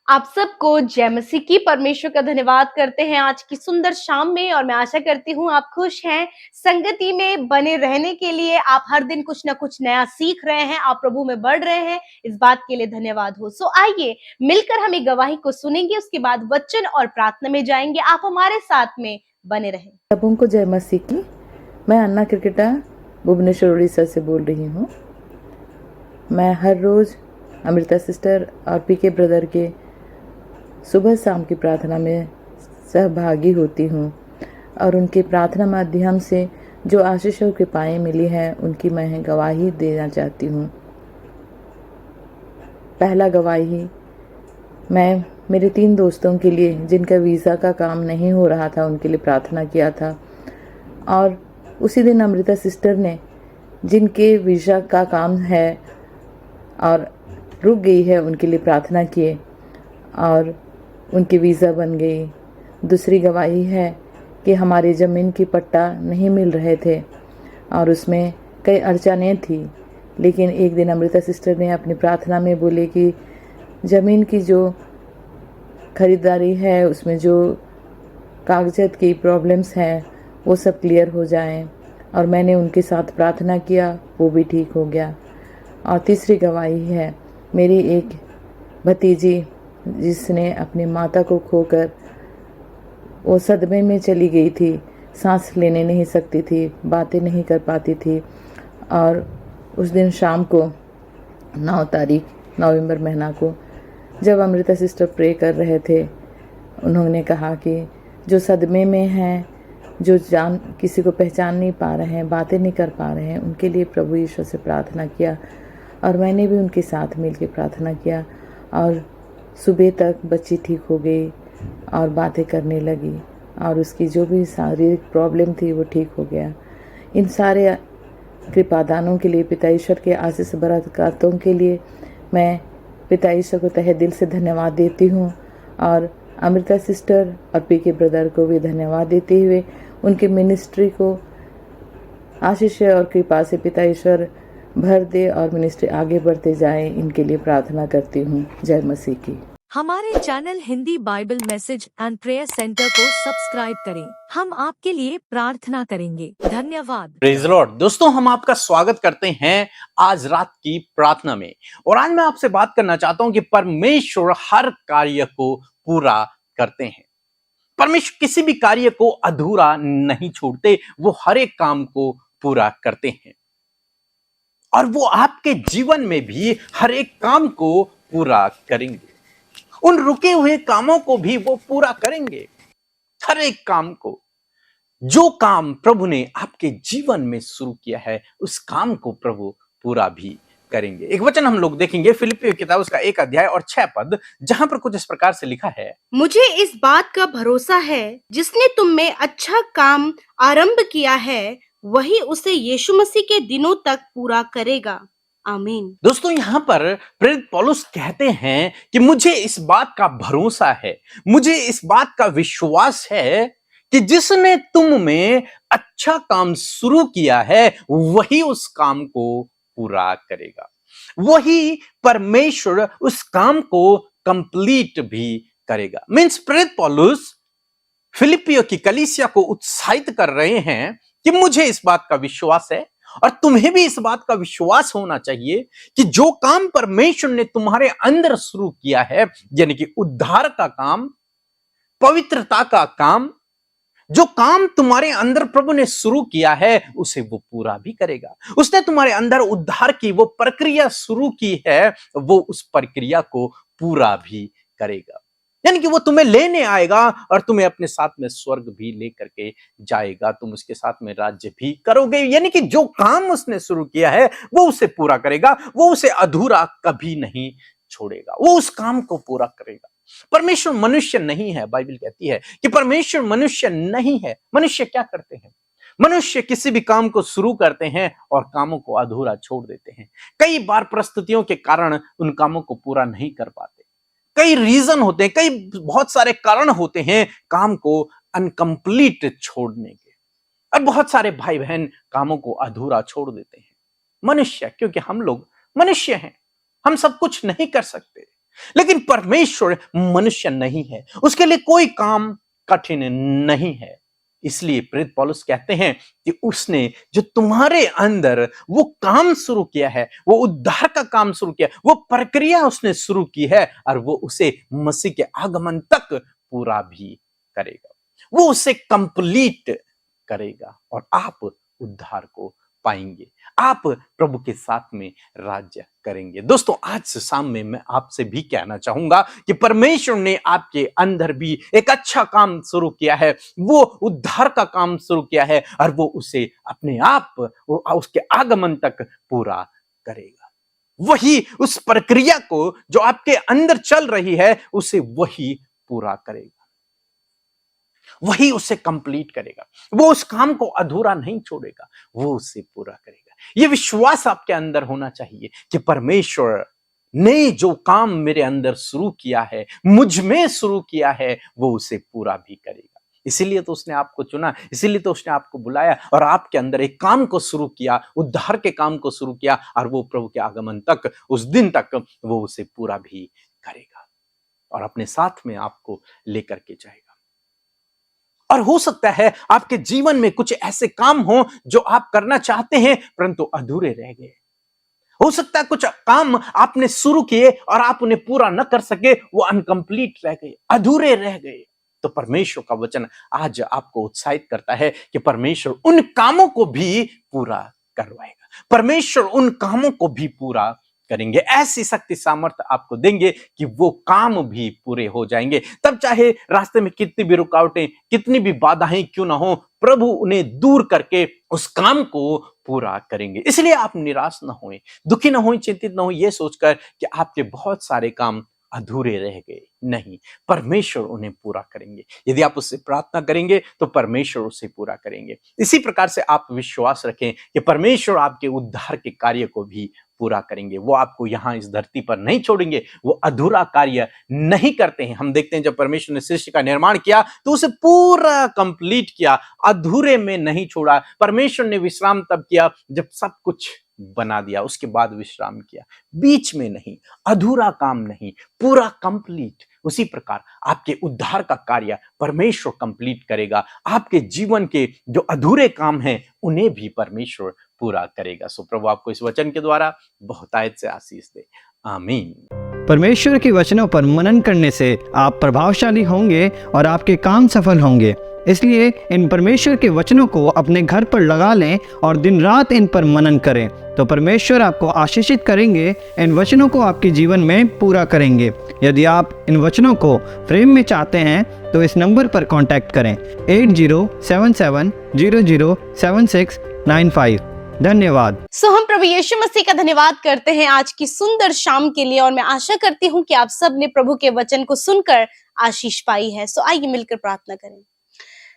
आप सबको जय मसीह की परमेश्वर का धन्यवाद करते हैं आज की सुंदर शाम में। और मैं आशा करती हूँ आप खुश हैं। संगति में बने रहने के लिए आप हर दिन कुछ ना कुछ नया सीख रहे हैं, आप प्रभु में बढ़ रहे हैं, इस बात के लिए धन्यवाद हो। सो आइए मिलकर हम एक गवाही को सुनेंगे, उसके बाद वचन और प्रार्थना में जाएंगे। आप हमारे साथ में बने रहें। सबों को जय मसीह की। मैं अन्ना क्रिकेटा भुवनेश्वर उड़ीसा से बोल रही हूँ। मैं हर रोज़ अमृता सिस्टर और पीके ब्रदर के सुबह शाम की प्रार्थना में सहभागी होती हूँ और उनके प्रार्थना माध्यम से जो आशीषों की कृपाएँ मिली हैं उनकी मैं गवाही देना चाहती हूँ। पहला गवाही, मैं मेरे 3 दोस्तों के लिए जिनका वीज़ा का काम नहीं हो रहा था उनके लिए प्रार्थना किया था और उसी दिन अमृता सिस्टर ने जिनके वीज़ा का काम है और रुक गई है उनके लिए प्रार्थना किए और उनकी वीज़ा बन गई। दूसरी गवाही है कि हमारी ज़मीन की पट्टा नहीं मिल रहे थे और उसमें कई अड़चनें थी, लेकिन एक दिन अमृता सिस्टर ने अपनी प्रार्थना में बोले कि ज़मीन की जो खरीदारी है उसमें जो कागजात की प्रॉब्लम्स हैं वो सब क्लियर हो जाएं और मैंने उनके साथ प्रार्थना किया, वो भी ठीक हो गया। और तीसरी गवाही है, मेरी एक भतीजी जिसने अपनी माता को खोकर वो सदमे में चली गई थी, सांस लेने नहीं सकती थी, बातें नहीं कर पाती थी और उस दिन शाम को 9 तारीख नवंबर महीना को जब अमृता सिस्टर प्रे कर रहे थे, उन्होंने कहा कि जो सदमे में हैं, जो किसी को पहचान नहीं पा रहे हैं, बातें नहीं कर पा रहे हैं, उनके लिए प्रभु यीशु से प्रार्थना किया और मैंने भी उनके साथ मिलकर प्रार्थना किया और सुबह तक बच्ची ठीक हो गई और बातें करने लगी और उसकी जो भी शारीरिक प्रॉब्लम थी वो ठीक हो गया। इन सारे कृपादानों के लिए, पिता ईश्वर के आशीष बरकतों के लिए मैं पिता ईश्वर को तहे दिल से धन्यवाद देती हूँ और अमृता सिस्टर और पीके ब्रदर को भी धन्यवाद देते हुए उनके मिनिस्ट्री को आशीष और कृपा से पिता ईश्वर भर दे और मिनिस्ट्री आगे बढ़ते जाए, इनके लिए प्रार्थना करती हूँ। जय मसीह की। हमारे channel Hindi Bible message and prayer centre को सब्सक्राइब करें। हम आपके लिए प्रार्थना करेंगे। धन्यवाद। Praise Lord. दोस्तों, हम आपका स्वागत करते हैं आज रात की प्रार्थना में और आज मैं आपसे बात करना चाहता हूं कि परमेश्वर हर कार्य को पूरा करते हैं। परमेश्वर किसी भी कार्य को अधूरा नहीं छोड़ते, वो हर एक काम को पूरा करते हैं और वो आपके जीवन में भी हर एक काम को पूरा करेंगे। उन रुके हुए कामों को भी वो पूरा करेंगे। हर एक काम को, जो काम प्रभु ने आपके जीवन में शुरू किया है उस काम को प्रभु पूरा भी करेंगे। एक वचन हम लोग देखेंगे फिलिप्पियों की किताब उसका 1 अध्याय और 6 पद, जहां पर कुछ इस प्रकार से लिखा है, मुझे इस बात का भरोसा है जिसने तुम में अच्छा काम आरंभ किया है वही उसे यीशु मसीह के दिनों तक पूरा करेगा। आमीन। दोस्तों, यहां पर प्रेरित पौलुस कहते हैं कि मुझे इस बात का भरोसा है, मुझे इस बात का विश्वास है कि जिसने तुम में अच्छा काम शुरू किया है वही उस काम को पूरा करेगा। वही परमेश्वर उस काम को कंप्लीट भी करेगा। मींस प्रेरित पौलुस फिलिपियों की कलीसिया को उत्साहित कर रहे हैं कि मुझे इस बात का विश्वास है और तुम्हें भी इस बात का विश्वास होना चाहिए कि जो काम परमेश्वर ने तुम्हारे अंदर शुरू किया है, यानी कि उद्धार का काम, पवित्रता का काम, जो काम तुम्हारे अंदर प्रभु ने शुरू किया है उसे वो पूरा भी करेगा। उसने तुम्हारे अंदर उद्धार की वो प्रक्रिया शुरू की है, वो उस प्रक्रिया को पूरा भी करेगा। यानी कि वो तुम्हें लेने आएगा और तुम्हें अपने साथ में स्वर्ग भी लेकर के जाएगा, तुम उसके साथ में राज्य भी करोगे। यानी कि जो काम उसने शुरू किया है वो उसे पूरा करेगा, वो उसे अधूरा कभी नहीं छोड़ेगा, वो उस काम को पूरा करेगा। परमेश्वर मनुष्य नहीं है। बाइबल कहती है कि परमेश्वर मनुष्य नहीं है। मनुष्य क्या करते हैं? मनुष्य किसी भी काम को शुरू करते हैं और कामों को अधूरा छोड़ देते हैं। कई बार परिस्थितियों के कारण उन कामों को पूरा नहीं कर पाते। कई रीजन होते हैं, कई बहुत सारे कारण होते हैं काम को अनकंप्लीट छोड़ने के, और बहुत सारे भाई बहन कामों को अधूरा छोड़ देते हैं। मनुष्य, क्योंकि हम लोग मनुष्य हैं, हम सब कुछ नहीं कर सकते। लेकिन परमेश्वर मनुष्य नहीं है, उसके लिए कोई काम कठिन नहीं है। इसलिए प्रेरित पौलुस कहते हैं कि उसने जो तुम्हारे अंदर वो काम शुरू किया है, वो उद्धार का काम शुरू किया, वो प्रक्रिया उसने शुरू की है और वो उसे मसीह के आगमन तक पूरा भी करेगा, वो उसे कंप्लीट करेगा और आप उद्धार को पाएंगे, आप प्रभु के साथ में राज्य करेंगे। दोस्तों, आज से शाम में मैं आपसे भी कहना चाहूंगा कि परमेश्वर ने आपके अंदर भी एक अच्छा काम शुरू किया है, वो उद्धार का काम शुरू किया है और वो उसे अपने आप उसके आगमन तक पूरा करेगा। वही उस प्रक्रिया को जो आपके अंदर चल रही है उसे वही पूरा करेगा, वही उसे कंप्लीट करेगा, वो उस काम को अधूरा नहीं छोड़ेगा, वो उसे पूरा करेगा। ये विश्वास आपके अंदर होना चाहिए कि परमेश्वर ने जो काम मेरे अंदर शुरू किया है, मुझ में शुरू किया है, वो उसे पूरा भी करेगा। इसीलिए तो उसने आपको चुना, इसीलिए तो उसने आपको बुलाया और आपके अंदर एक काम को शुरू किया, उद्धार के काम को शुरू किया और वो प्रभु के आगमन तक, उस दिन तक वो उसे पूरा भी करेगा और अपने साथ में आपको लेकर के जाएगा। और हो सकता है आपके जीवन में कुछ ऐसे काम हो जो आप करना चाहते हैं परंतु अधूरे रह गए। हो सकता है कुछ काम आपने शुरू किए और आप उन्हें पूरा न कर सके, वो अनकंप्लीट रह गए, अधूरे रह गए। तो परमेश्वर का वचन आज आपको उत्साहित करता है कि परमेश्वर उन कामों को भी पूरा करवाएगा, परमेश्वर उन कामों को भी पूरा करेंगे, ऐसी शक्ति सामर्थ्य आपको देंगे कि वो काम भी पूरे हो जाएंगे। तब चाहे रास्ते में कितनी भी रुकावटें, कितनी भी बाधाएं क्यों ना हो, प्रभु उन्हें दूर करके उस काम को पूरा करेंगे। इसलिए आप निराश ना होएं, दुखी ना होएं, चिंतित ना होएं ये सोचकर कि आपके बहुत सारे काम अधूरे रह गए। नहीं, परमेश्वर उन्हें पूरा करेंगे। यदि आप उससे प्रार्थना करेंगे तो परमेश्वर उसे पूरा करेंगे। इसी प्रकार से आप विश्वास रखें कि परमेश्वर आपके उद्धार के कार्य को भी पूरा करेंगे। वो आपको यहाँ इस धरती पर नहीं छोड़ेंगे, वो अधूरा कार्य नहीं करते हैं। हम देखते हैं जब परमेश्वर ने सृष्टि का निर्माण किया तो उसे पूरा कंप्लीट किया, अधूरे में नहीं छोड़ा। परमेश्वर ने विश्राम तब किया जब सब कुछ बना दिया, उसके बाद विश्राम किया, बीच में नहीं, अधूरा काम नहीं, पूरा कंप्लीट। उसी प्रकार आपके उद्धार का कार्य परमेश्वर कंप्लीट करेगा, आपके जीवन के जो अधूरे काम हैं उन्हें भी परमेश्वर पूरा करेगा। सो प्रभु आपको इस वचन के द्वारा बहुतायत से आशीष दे, आमीन। परमेश्वर के वचनों पर मनन करने से आप प्रभावशाली होंगे और आपके काम सफल होंगे। इसलिए इन परमेश्वर के वचनों को अपने घर पर लगा लें और दिन रात इन पर मनन करें, तो परमेश्वर आपको आशीषित करेंगे, इन वचनों को आपके जीवन में पूरा करेंगे। यदि आप इन वचनों को फ्रेम में चाहते हैं तो इस नंबर पर कांटेक्ट करें 8077007695। धन्यवाद। हम प्रभु यीशु मसीह का धन्यवाद करते हैं आज की सुंदर शाम के लिए और मैं आशा करती हूँ कि आप सब ने प्रभु के वचन को सुनकर आशीष पाई है। आइए मिलकर प्रार्थना करें।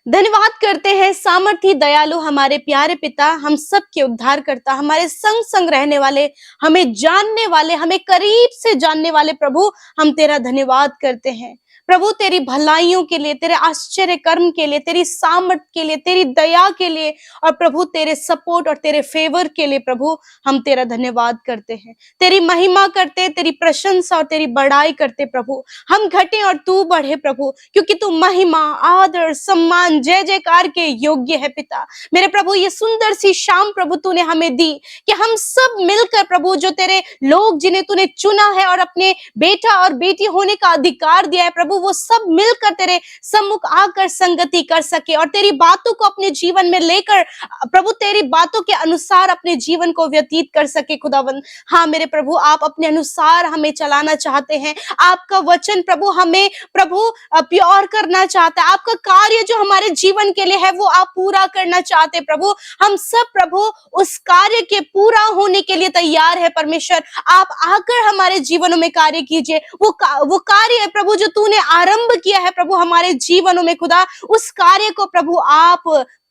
धन्यवाद करते हैं सामर्थी दयालु हमारे प्यारे पिता, हम सब के उद्धार करता, हमारे संग संग रहने वाले, हमें जानने वाले, हमें करीब से जानने वाले प्रभु, हम तेरा धन्यवाद करते हैं। प्रभु तेरी भलाइयों के लिए, तेरे आश्चर्य कर्म के लिए, तेरी सामर्थ के लिए, तेरी दया के लिए और प्रभु तेरे सपोर्ट और तेरे फेवर के लिए प्रभु हम तेरा धन्यवाद करते हैं, तेरी महिमा करते, तेरी प्रशंसा और तेरी बड़ाई करते प्रभु। हम घटे और तू बढ़े प्रभु, क्योंकि तू महिमा, आदर, सम्मान, जय जयकार के योग्य है पिता। मेरे प्रभु ये सुंदर सी शाम प्रभु तूने हमें दी कि हम सब मिलकर प्रभु जो तेरे लोग जिन्हें तूने चुना है और अपने बेटा और बेटी होने का अधिकार दिया है प्रभु, वो सब मिलकर तेरे सम्मुख आकर संगति कर सके और तेरी बातों को अपने जीवन में लेकर प्रभु तेरी बातों के अनुसार अपने जीवन को व्यतीत कर सके खुदावंद। हाँ मेरे प्रभु, आप अपने अनुसार हमें चलाना चाहते हैं। आपका वचन प्रभु हमें प्रभु प्योर करना चाहता है। आपका कार्य जो हमारे जीवन के लिए है वो आप पूरा करना चाहते प्रभु। हम सब प्रभु उस कार्य के पूरा होने के लिए तैयार है परमेश्वर। आप आकर हमारे जीवनों में कार्य कीजिए। वो कार्य है प्रभु जो तूने आरंभ किया है प्रभु हमारे जीवनों में खुदा, उस कार्य को प्रभु आप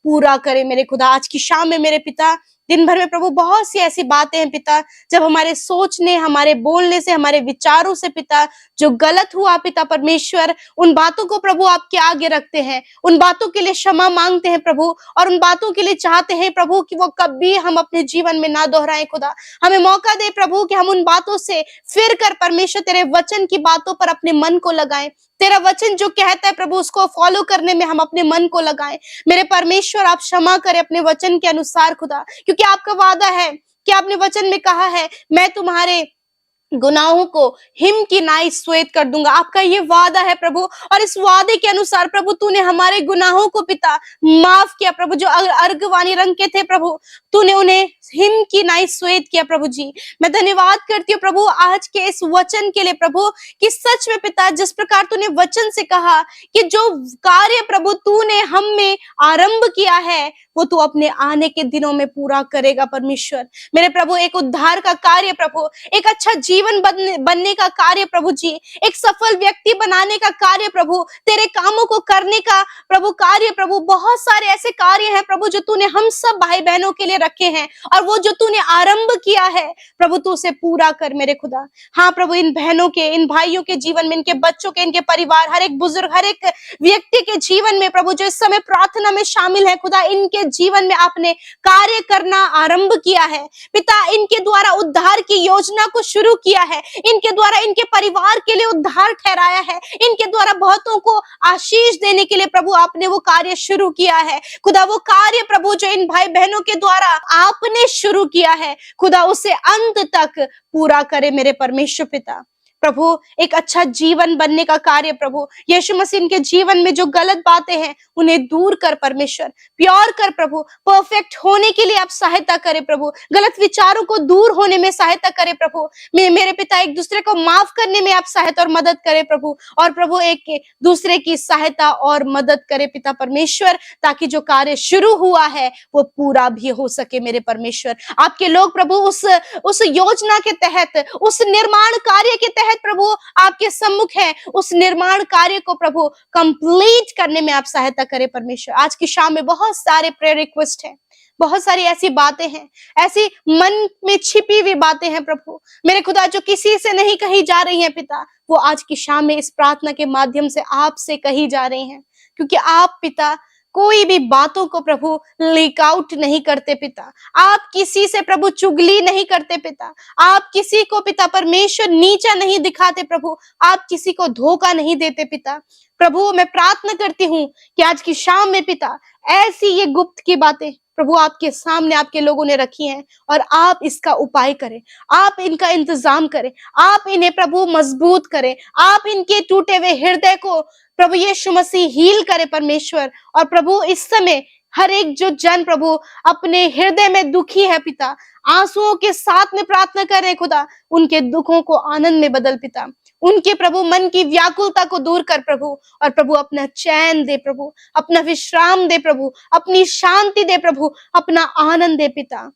पूरा करें मेरे खुदा। आज की शाम में मेरे पिता दिन भर में प्रभु बहुत सी ऐसी बातें हैं पिता, जब हमारे सोचने, हमारे बोलने से, हमारे विचारों से पिता जो गलत हुआ पिता परमेश्वर, उन बातों को प्रभु आपके आगे रखते हैं, उन बातों के लिए क्षमा मांगते हैं प्रभु, और उन बातों के लिए चाहते हैं प्रभु कि वो कभी हम अपने जीवन में ना दोहराएं। खुदा हमें मौका दे प्रभु कि हम उन बातों से फिर कर परमेश्वर तेरे वचन की बातों पर अपने मन को लगाएं। तेरा वचन जो कहता है प्रभु उसको फॉलो करने में हम अपने मन को लगाएं। मेरे परमेश्वर आप क्षमा करें अपने वचन के अनुसार खुदा, क्योंकि आपका वादा है कि आपने वचन में कहा है मैं तुम्हारे गुनाहों को हिम की नाई श्वेत कर दूंगा। आपका ये वादा है प्रभु, और इस वादे के अनुसार प्रभु तूने हमारे गुनाहों को पिता माफ किया प्रभु। जो अर्गवानी रंग के थे प्रभु, तूने उन्हें हिम की नाई श्वेत किया प्रभु जी। मैं धन्यवाद करती हूँ प्रभु आज के इस वचन के लिए प्रभु, कि सच में पिता जिस प्रकार तूने वचन से कहा कि जो कार्य प्रभु तूने हम में आरंभ किया है वो तू अपने आने के दिनों में पूरा करेगा परमेश्वर। मेरे प्रभु एक उद्धार का कार्य प्रभु, एक अच्छा जीवन बनने का कार्य प्रभु जी, एक सफल व्यक्ति बनाने का कार्य प्रभु, तेरे कामों को करने का प्रभु कार्य प्रभु, बहुत सारे ऐसे कार्य हैं प्रभु जो तूने हम सब भाई बहनों के लिए रखे हैं, और वो जो तूने आरंभ किया है प्रभु तू उसे पूरा कर मेरे खुदा। हाँ प्रभु इन बहनों के, इन भाइयों के जीवन में, इनके बच्चों के, इनके परिवार, हर एक बुजुर्ग, हर एक व्यक्ति के जीवन में प्रभु जो इस समय प्रार्थना में शामिल है खुदा, इनके जीवन में आपने कार्य करना आरंभ किया है पिता। इनके द्वारा उद्धार की योजना को शुरू किया है, इनके द्वारा इनके परिवार के लिए उद्धार ठहराया है, इनके द्वारा बहुतों को आशीष देने के लिए प्रभु आपने वो कार्य शुरू किया है खुदा। वो कार्य प्रभु जो इन भाई बहनों के द्वारा आपने शुरू किया है खुदा, उसे अंत तक पूरा करे मेरे परमेश्वर पिता। प्रभु एक अच्छा जीवन बनने का कार्य प्रभु, यीशु मसीह इनके जीवन में जो गलत बातें हैं उन्हें दूर कर परमेश्वर, प्योर कर प्रभु, परफेक्ट होने के लिए आप सहायता करें प्रभु, गलत विचारों को दूर होने में सहायता करें प्रभु। मेरे पिता एक दूसरे को माफ करने में आप सहायता और मदद करें प्रभु, और प्रभु एक दूसरे की सहायता और मदद करें पिता परमेश्वर, ताकि जो कार्य शुरू हुआ है वो पूरा भी हो सके मेरे परमेश्वर। आपके लोग प्रभु उस योजना के तहत, उस निर्माण कार्य के तहत प्रभु आपके सम्मुख है, उस निर्माण कार्य को प्रभु कंप्लीट करने में आप सहायता करें परमेश्वर। आज की शाम में बहुत सारे प्रेयर रिक्वेस्ट हैं, बहुत सारी ऐसी बातें हैं, ऐसी मन में छिपी हुई बातें हैं प्रभु मेरे खुदा, जो किसी से नहीं कही जा रही हैं पिता, वो आज की शाम में इस प्रार्थना के माध्यम से आपसे कही जा रही हैं, क्योंकि आप पिता कोई भी बातों को प्रभु लीक आउट नहीं करते पिता, आप किसी से प्रभु चुगली नहीं करते पिता, आप किसी को पिता परमेश्वर नीचा नहीं दिखाते प्रभु, आप किसी को धोखा नहीं देते पिता। प्रभु मैं प्रार्थना करती हूँ कि आज की शाम में पिता ऐसी ये गुप्त की बातें प्रभु आपके सामने आपके लोगों ने रखी हैं, और आप इसका उपाय करें, आप इनका इंतजाम करें, आप इन्हें प्रभु मजबूत करें, आप इनके टूटे हुए हृदय को प्रभु यीशु मसीह हील करे परमेश्वर। और प्रभु इस समय हर एक जो जन प्रभु अपने हृदय में दुखी है पिता, आंसुओं के साथ में प्रार्थना कर रहे खुदा, उनके दुखों को आनंद में बदल पिता, उनके प्रभु मन की व्याकुलता को दूर कर प्रभु, और प्रभु अपना चैन दे प्रभु, अपना विश्राम दे प्रभु, अपनी शांति दे प्रभु, अपना आनंद दे पिता।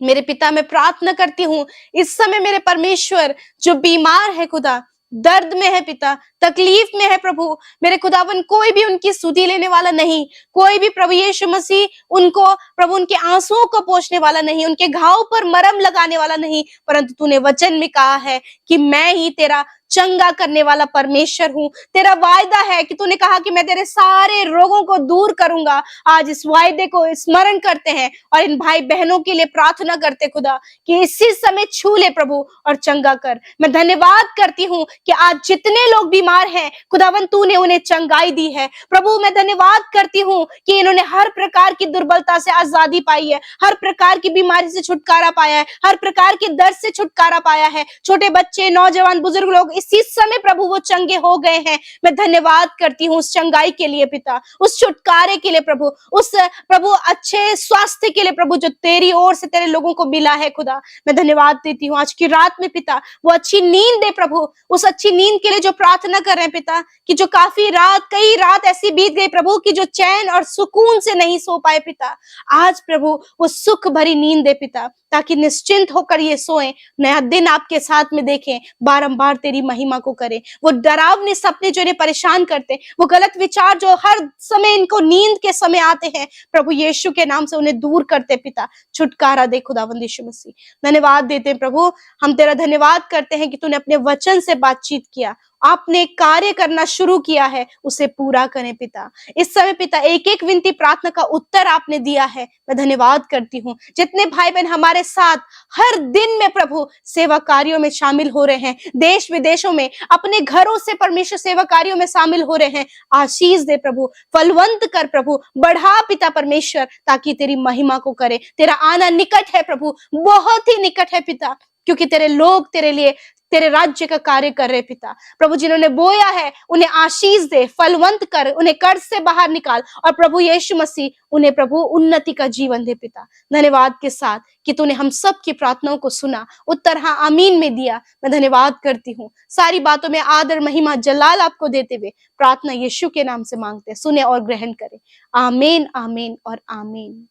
मेरे पिता मैं प्रार्थना करती हूँ इस समय मेरे परमेश्वर जो बीमार है खुदा, दर्द में है पिता, तकलीफ में है प्रभु मेरे खुदावन, कोई भी उनकी सुधि लेने वाला नहीं, कोई भी प्रभु यीशु मसीह उनको प्रभु उनके आंसुओं को पोंछने वाला नहीं, उनके घाव पर मरहम लगाने वाला नहीं, परंतु तूने वचन में कहा है कि मैं ही तेरा चंगा करने वाला परमेश्वर हूँ। तेरा वायदा है कि तूने कहा कि मैं तेरे सारे रोगों को दूर करूंगा। आज इस वायदे को स्मरण करते हैं और इन भाई बहनों के लिए प्रार्थना करते खुदा कि इसी समय छू ले प्रभु और चंगा कर। मैं धन्यवाद करती हूँ कि आज जितने लोग बीमार हैं खुदावन तूने उन्हें चंगाई दी है प्रभु। मैं धन्यवाद करती हूँ कि इन्होंने हर प्रकार की दुर्बलता से आजादी पाई है, हर प्रकार की बीमारी से छुटकारा पाया है, हर प्रकार के दर्द से छुटकारा पाया है। छोटे बच्चे, नौजवान, बुजुर्ग लोग इसी समय प्रभु वो चंगे हो गए हैं। मैं धन्यवाद करती हूँ उस चंगाई के लिए पिता, उस छुटकारे के लिए प्रभु, उस प्रभु अच्छे स्वास्थ्य के लिए प्रभु जो तेरी ओर से तेरे लोगों को मिला है खुदा। मैं धन्यवाद देती हूँ आज की रात में पिता, वो अच्छी नींद दे प्रभु, उस अच्छी नींद के लिए जो प्रार्थना कर रहे हैं पिता, कि जो काफी रात, कई रात ऐसी बीत गई प्रभु कि जो चैन और सुकून से नहीं सो पाए पिता, आज प्रभु वो सुख भरी नींद दे पिता, ताकि निश्चिंत होकर ये सोएं, नया दिन आपके साथ में देखें, बारंबार तेरी महिमा को करे। वो डरावने सपने जो इन्हें परेशान करते, वो गलत विचार जो हर समय इनको नींद के समय आते हैं, प्रभु यीशु के नाम से उन्हें दूर करते पिता। छुटकारा दे खुदावंद यीशु मसीह। धन्यवाद देते हैं प्रभु, हम तेरा धन्यवाद करते हैं कि तूने अपने वचन से बातचीत किया, आपने कार्य करना शुरू किया है, उसे पूरा करें पिता। इस समय पिता एक एक विनती प्रार्थना का उत्तर आपने दिया है, मैं धन्यवाद करती हूँ। जितने भाई बहन हमारे साथ हर दिन में प्रभु सेवा कार्यों में शामिल हो रहे हैं, देश विदेशों में अपने घरों से परमेश्वर सेवा कार्यों में शामिल हो रहे हैं, आशीष दे प्रभु, फलवंत कर प्रभु, बढ़ा पिता परमेश्वर, ताकि तेरी महिमा को करे। तेरा आना निकट है प्रभु, बहुत ही निकट है पिता, क्योंकि तेरे लोग तेरे लिए तेरे राज्य का कार्य कर रहे पिता। प्रभु जिन्होंने बोया है उन्हें आशीष दे, फलवंत कर, उन्हें कर्ज से बाहर निकाल, और प्रभु यीशु मसीह उन्हें प्रभु उन्नति का जीवन दे पिता। धन्यवाद के साथ कि तूने हम सब की प्रार्थनाओं को सुना, उत्तर हाँ आमीन में दिया। मैं धन्यवाद करती हूँ। सारी बातों में आदर महिमा जलाल आपको देते हुए प्रार्थना यीशु के नाम से मांगते हैं, सुने और ग्रहण करें। आमीन, आमीन और आमीन।